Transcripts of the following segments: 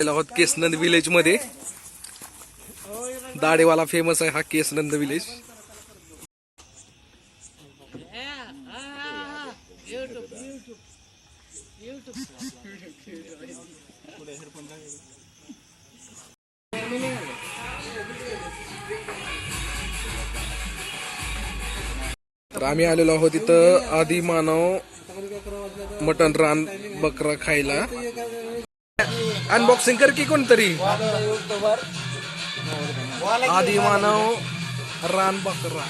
आहोत केसनंद विलेज मध्ये. दाढेवाला फेमस आहे हा केसनंद विलेज. तर आम्ही आलेलो आहोत इथं आदी मानव मटन रान बकरा खायला. अनबॉक्सिंग कर की कोणतरी. आदी मानव रान बकरा.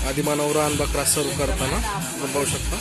आदी मानव रान बकरा सर्व करताना आपण पाहू शकता.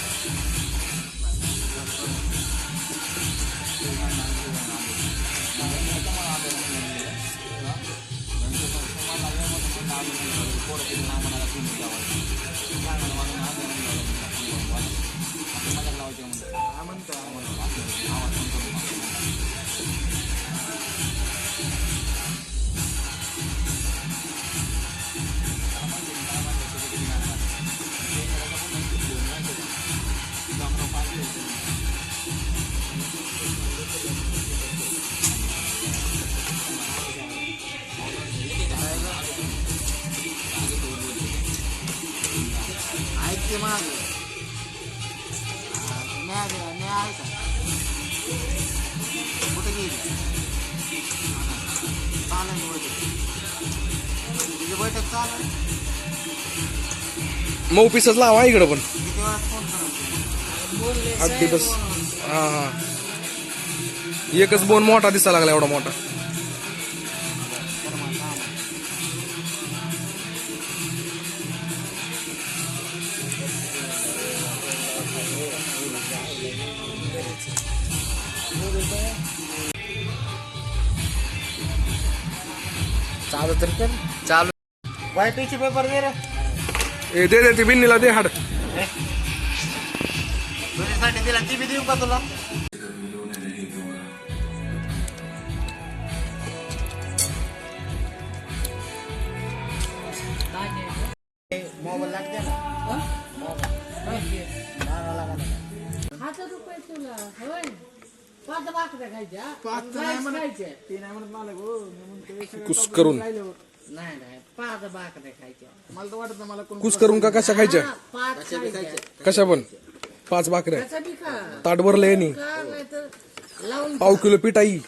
मऊ पीसच लावा इकडं पण. अगदी बस. हा हा एकच बोन मोठा दिसा लागला एवढा मोठा. चालू तर कर. चालू व्हाईट टिश्यू पेपर दे रे. दे ती बिन्नीला दे हाड. तुझ्यासाठी दिला ती बी देऊ का तुला. मोबाईल लागते ना. ₹1,000 तुला होय. 5 बाकऱ्या खायच्या. 5 खायच्या. कुस करून नाही 5 बाकऱ्या खायच्या. मला तर वाटत मला कोण कुस करून का कशा खायच्या. 5 खायच्या. कशा पण 5 भाकऱ्या कशा बी खा. ताट भरलं यांनी. का नाही तर लावून पाव किलो पिठाई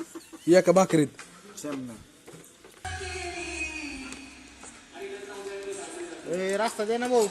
एका भाकरीत. रास्ता दे ना भाऊ.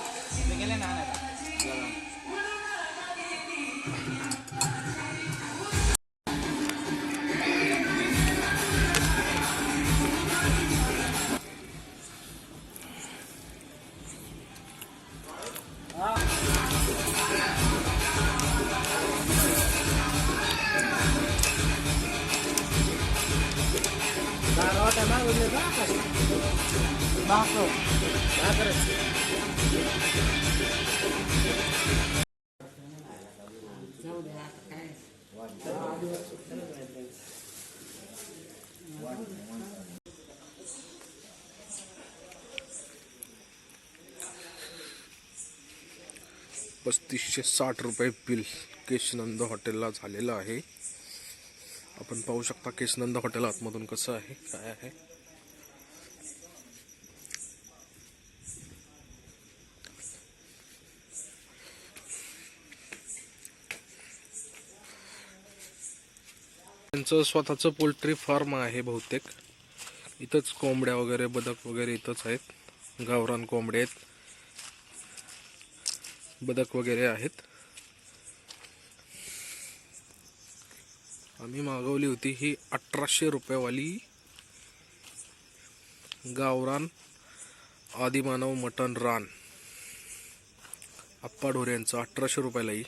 ₹3560 बिल केशनंद हॉटेलला झालेलं आहे. आपण पाहू शकता केशनंद हॉटेल आतमधून कसं आहे काय आहे. त्यांचं स्वतःचं पोल्ट्री फार्म आहे बहुतेक. इथंच कोंबड्या वगैरे बदक वगैरे इथंच आहेत. गावरान कोंबडे आहेत, बदक वगैरे आहेत. आम्ही मागवली होती ही ₹1,800 वाली गावरान आदिमानव मटन रान. आप्पा ढोरे यांचं ₹1,800 ही.